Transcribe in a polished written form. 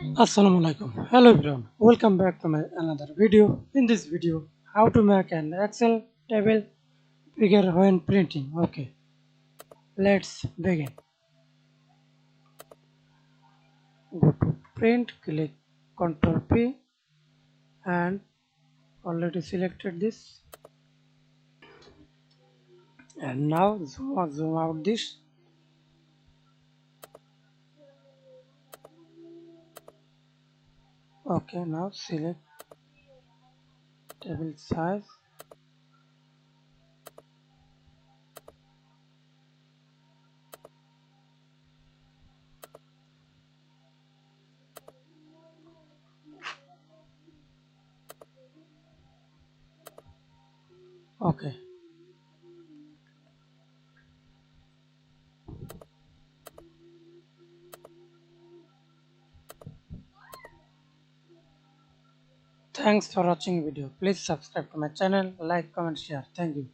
Assalamu alaikum. Hello everyone. Welcome back to my another video. In this video, how to make an Excel table bigger when printing. Okay, let's begin. Go to print, click Ctrl P and already selected this. And now zoom out this. Okay, now select table size. Okay. Thanks for watching video. Please subscribe to my channel, like, comment, share. Thank you.